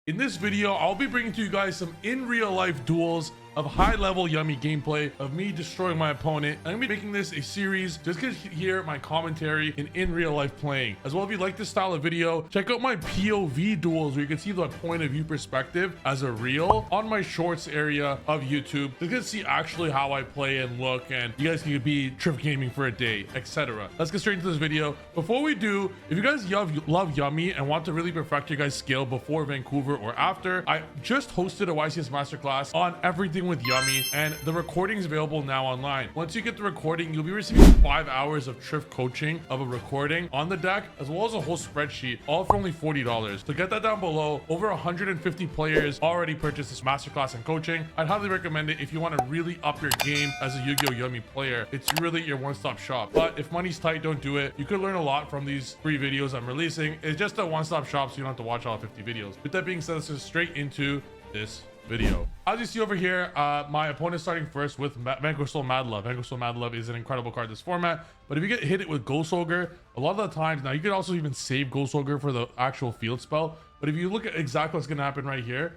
In this video, I'll be bringing to you guys some in real life duels of high level yummy gameplay of me destroying my opponent. I'm gonna be making this a series just to hear my commentary in real life playing. As well, if you like this style of video, check out my POV duels where you can see the point of view perspective as a reel on my shorts area of YouTube. You can see actually how I play and look, and you guys can be Trif gaming for a day, etc. Let's get straight into this video. Before we do, if you guys love yummy and want to really perfect your guys' skill before Vancouver or after, I just hosted a YCS masterclass on everything with yummy, and the recording is available now online. Once you get the recording, you'll be receiving 5 hours of Trif coaching of a recording on the deck, as well as a whole spreadsheet, all for only $40. So get that down below. Over 150 players already purchased this masterclass and coaching. I'd highly recommend it if you want to really up your game as a Yu-Gi-Oh Yummy player. It's really your one-stop shop. But if money's tight, don't do it. You could learn a lot from these free videos I'm releasing. It's just a one-stop shop, so you don't have to watch all 50 videos. With that being said, let's just straight into this video. As you see over here, my opponent starting first with Vanquish Soul Mad Love. Vanquish Soul Mad Love is an incredible card in this format, but if you get hit it with Ghost Ogre, a lot of the times, now you could also even save Ghost Ogre for the actual field spell, but if you look at exactly what's going to happen right here,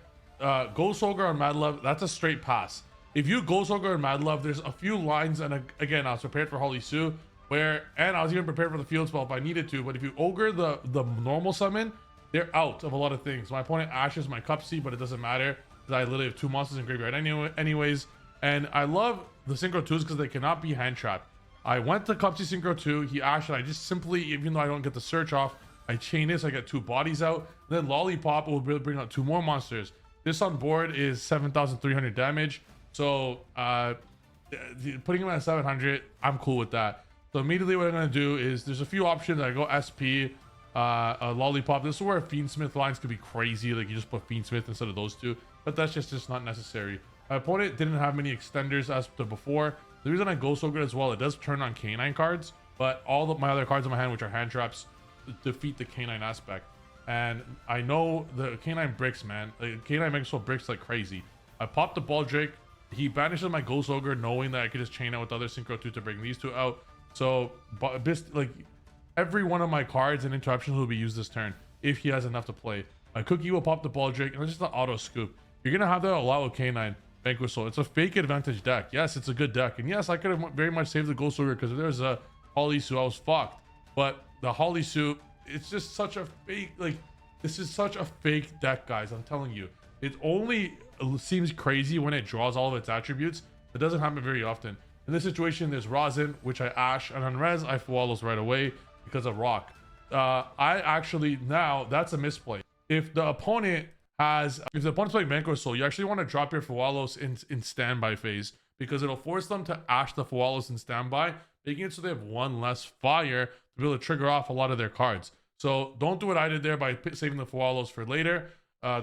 Ghost Ogre on Mad Love, that's a straight pass. If you Ghost Ogre on Mad Love, there's a few lines, and again, I was prepared for Holy Sue, and I was even prepared for the field spell if I needed to, but if you Ogre the normal summon, they're out of a lot of things. My opponent ashes my Cupsy, but it doesn't matter. I literally have 2 monsters in graveyard anyways, and I love the Synchro 2s because they cannot be hand trapped. I went to Cupsy Synchro 2, he ashed, and I just simply, even though I don't get the search off, I chain this, I get 2 bodies out, then Lollipop will bring out 2 more monsters. This on board is 7,300 damage, so putting him at 700, I'm cool with that. So immediately what I'm going to do is, there's a few options. I go SP, a Lollipop. This is where Fiendsmith lines could be crazy, like you just put Fiendsmith instead of those two, but that's just not necessary. My opponent didn't have many extenders as to before. The reason I go so good as well, it does turn on canine cards, but all of my other cards in my hand, which are hand traps, defeat the canine aspect. And I know the canine bricks, man. Like, canine makes so bricks like crazy. I popped the Ball Drake. He banishes my Ghost Ogre, knowing that I could just chain out with other Synchro 2 to bring these 2 out. So like every one of my cards and interruptions will be used this turn if he has enough to play. My Cookie will pop the Ball Drake, and it's just an auto scoop. You're gonna have that a lot with K9 Vanquish Soul. It's a fake advantage deck. Yes, it's a good deck, and yes, I could have very much saved the Ghost Ogre because if there's a Holly Sue, I was fucked. But the Holly Sue, it's just such a fake. Like, this is such a fake deck, guys. I'm telling you, it only seems crazy when it draws all of its attributes. It doesn't happen very often. In this situation, there's Rosin, which I ash, and on res, I Fawallos right away because of Rock. I actually, now that's a misplay. If the opponent's playing Vanquish Soul, you actually want to drop your Fawallos in standby phase, because it'll force them to ash the Fawallos in standby, making it so they have 1 less fire to be able to trigger off a lot of their cards. So don't do what I did there by saving the Fawallos for later.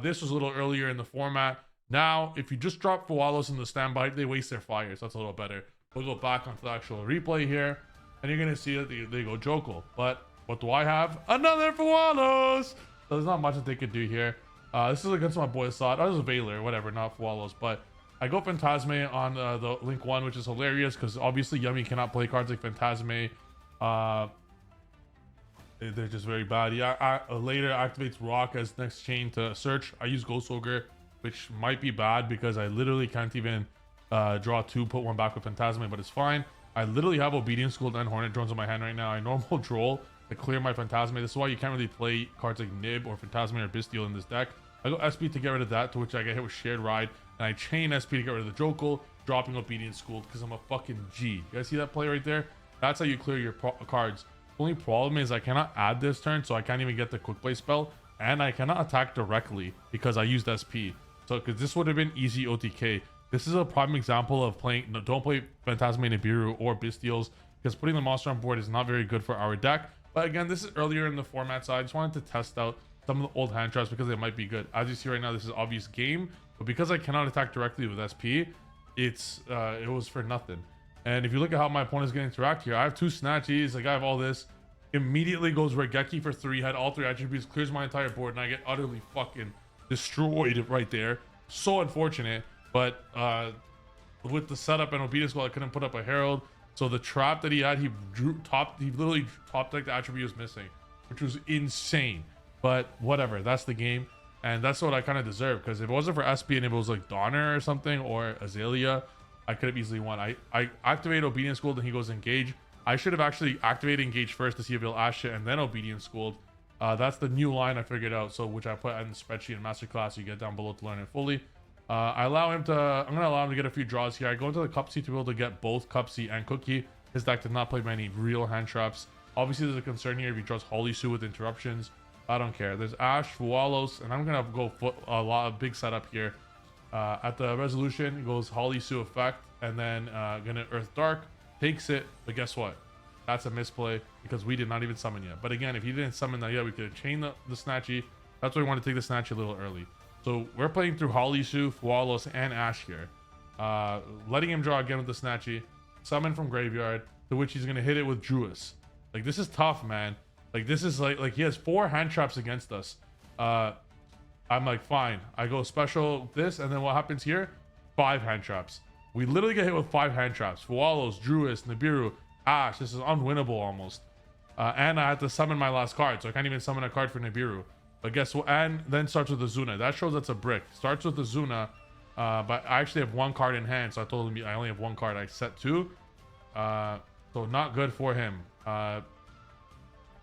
This was a little earlier in the format. Now, if you just drop Fawallos in the standby, they waste their fire, so that's a little better. We'll go back onto the actual replay here, and you're going to see that they go Jokul. But what do I have? Another Fawallos! So there's not much that they could do here. This is against my boy Assad. Oh, this is Veiler, whatever, not Fawallos. But I go Phantasme on the Link 1, which is hilarious because obviously Yummy cannot play cards like Phantasme. They're just very bad. Yeah, later activates Rock as next chain to search. I use Ghost Ogre, which might be bad because I literally can't even draw 2, put 1 back with Phantasme, but it's fine. I literally have Obedience School and Hornet Drones in my hand right now. I normal Droll to clear my Phantasme. This is why you can't really play cards like Nib or Phantasme or Bestial in this deck. I go SP to get rid of that, to which I get hit with Shared Ride, and I chain SP to get rid of the Jokul, dropping Obedience School because I'm a fucking G. You guys see that play right there? That's how you clear your cards. The only problem is I cannot add this turn, so I can't even get the Quick Play spell, and I cannot attack directly because I used SP. So, because this would have been easy OTK. This is a prime example of playing. No, don't play Phantasme, Nibiru, or Bestials, because putting the monster on board is not very good for our deck. But again, this is earlier in the format, so I just wanted to test out some of the old hand traps because they might be good. As you see right now, this is obvious game, but because I cannot attack directly with SP, it was for nothing. And if you look at how my opponent's going to interact here, I have 2 Snatchies, like I have all this. Immediately goes Regeki for 3, had all 3 attributes, clears my entire board, and I get utterly fucking destroyed right there. So unfortunate, but with the setup and Obedience School, I couldn't put up a Herald. So the trap that he had, he literally top decked the attribute was missing, which was insane. But whatever, that's the game. And that's what I kind of deserve, because if it wasn't for SP and if it was like Donner or something or Azalea, I could have easily won. I activate Obedience School, then he goes Engage. I should have actually activated Engage first to see if he'll Ash it and then Obedience Schooled. That's the new line I figured out, so which I put in the spreadsheet in Masterclass. You get down below to learn it fully. I'm gonna allow him to get a few draws here. I go into the Cup C to be able to get both Cup C and Cookie. His deck did not play many real hand traps. Obviously, there's a concern here if he draws Holy Sue with interruptions. I don't care. There's Ash, Fualos, and I'm gonna go a lot of big setup here. At the resolution, it goes Holy Sue effect, and then gonna Earth Dark, takes it, but guess what? That's a misplay because we did not even summon yet. But again, if he didn't summon that yet, we could have chained the Snatchy. That's why we want to take the Snatchy a little early. So we're playing through Holy Sue, Fualos, and Ash here. Letting him draw again with the Snatchy, summon from graveyard, to which he's gonna hit it with Druis. Like, this is tough, man. Like, this is like he has 4 hand traps against us. I'm like, fine. I go special this, and then what happens here? 5 hand traps. We literally get hit with 5 hand traps. Fualos, Druis, Nibiru, Ash. This is unwinnable almost. And I had to summon my last card, so I can't even summon a card for Nibiru. But guess what? And then starts with the Zuna. That shows that's a brick. Starts with the Zuna, but I actually have 1 card in hand, so I told him I only have 1 card. I set 2. So not good for him.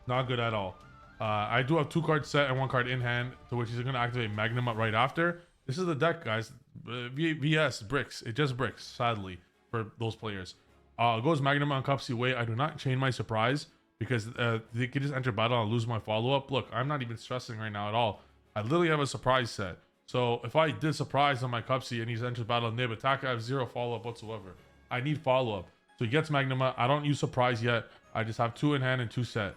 Not good at all. I do have 2 cards set and 1 card in hand, to which he's going to activate Magnum up right after. This is the deck, guys. VS bricks. It just bricks, sadly, for those players. Goes Magnum on Cup C way. I do not chain my surprise because they could just enter battle and lose my follow-up. Look, I'm not even stressing right now at all. I literally have a surprise set. So if I did surprise on my Cup C and he's entered battle and they attack, I have 0 follow-up whatsoever. I need follow-up. So he gets Magnuma. I don't use surprise yet. I just have 2 in hand and 2 set.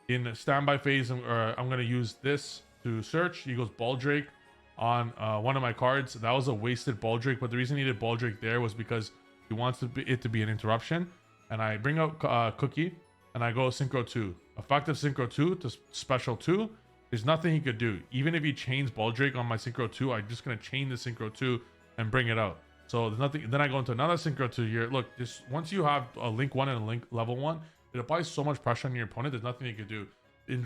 In standby phase, I'm going to use this to search. He goes Baldrake on one of my cards. That was a wasted Baldrake, but the reason he did Baldrake there was because he wants it to be an interruption. And I bring out Cookie, and I go Synchro 2. Effective Synchro 2 to Special 2. There's nothing he could do. Even if he chains Baldrake on my Synchro 2, I'm just going to chain the Synchro 2 and bring it out. So there's nothing. Then I go into another Synchro 2 here. Look, just once you have a Link 1 and a Link level 1, it applies so much pressure on your opponent. There's nothing he could do.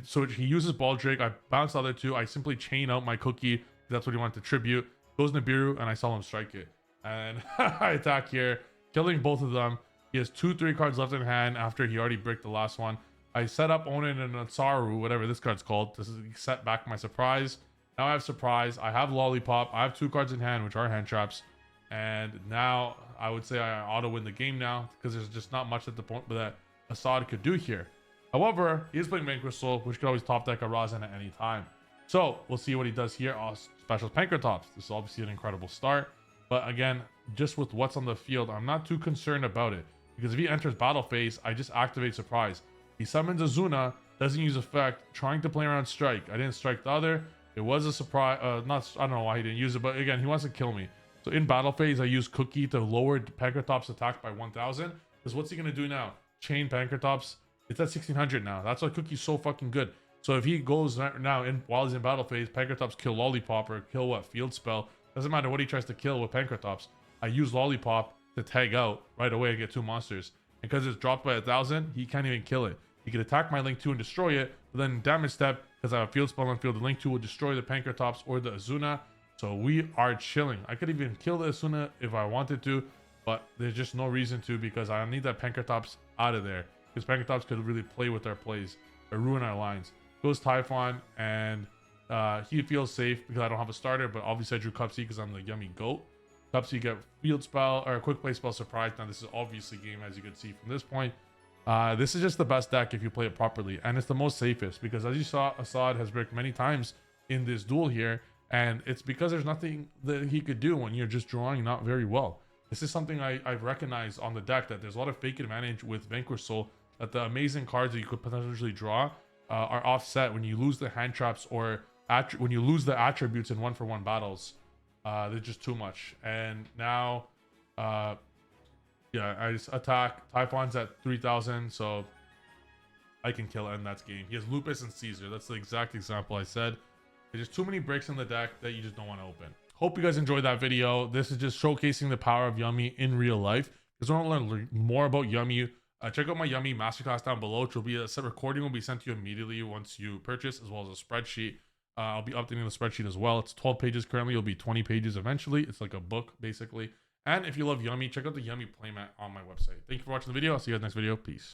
So he uses Baldrake. I bounce the other 2. I simply chain out my Cookie. That's what he wanted to tribute. Goes Nibiru, and I saw him strike it. And I attack here, killing both of them. He has 2-3 cards left in hand after he already bricked the last one. I set up Onin and Natsaru, whatever this card's called, to set back my surprise. Now I have surprise. I have Lollipop. I have 2 cards in hand, which are hand traps. And now I would say I auto win the game now because there's just not much at the point that Assad could do here. However, he is playing Vanquish Soul, which could always top deck a Razan at any time. So we'll see what he does here. Special Pankratops. This is obviously an incredible start. But again, just with what's on the field, I'm not too concerned about it. Because if he enters battle phase, I just activate surprise. He summons a Zuna, doesn't use effect, trying to play around strike. I didn't strike the other. It was a surprise. I don't know why he didn't use it, but again, he wants to kill me. So in battle phase, I use Cookie to lower Pankratops' attack by 1,000. Because what's he going to do now? Chain Pankratops. It's at 1,600 now. That's why Cookie's so fucking good. So if he goes now while he's in battle phase, Pankratops kill Lollipop or kill what? Field Spell. Doesn't matter what he tries to kill with Pankratops. I use Lollipop to tag out right away and get 2 monsters. And because it's dropped by 1,000, he can't even kill it. He could attack my Link 2 and destroy it, but then damage step, because I have Field Spell on field, the Link 2 will destroy the Pankratops or the Azuna. So we are chilling. I could even kill the Azuna if I wanted to, but there's just no reason to because I need that Pankratops out of there. Because Pankratops could really play with our plays or ruin our lines. Goes Typhon, and he feels safe because I don't have a starter, but obviously I drew Cup C because I'm the yummy goat. Cup C get Field Spell or Quick Play Spell Surprise. Now this is obviously game as you can see from this point. This is just the best deck if you play it properly, and it's the most safest because as you saw, Assad has bricked many times in this duel here, and it's because there's nothing that he could do when you're just drawing not very well. This is something I've recognized on the deck, that there's a lot of fake advantage with Vanquish Soul, that the amazing cards that you could potentially draw are offset when you lose the hand traps or when you lose the attributes in 1-for-1 battles. They're just too much. And now yeah, I just attack. Typhon's at 3,000, so I can kill it, and that's game. He has Lupus and Caesar. That's the exact example I said. There's just too many breaks in the deck that you just don't want to open. Hope you guys enjoyed that video. This is just showcasing the power of Yummy in real life. If you want to learn more about Yummy, check out my Yummy masterclass down below, which will be a set recording will be sent to you immediately once you purchase, as well as a spreadsheet. I'll be updating the spreadsheet as well. It's 12 pages currently. It'll be 20 pages eventually. It's like a book, basically. And if you love Yummy, check out the Yummy playmat on my website. Thank you for watching the video. I'll see you guys next video. Peace.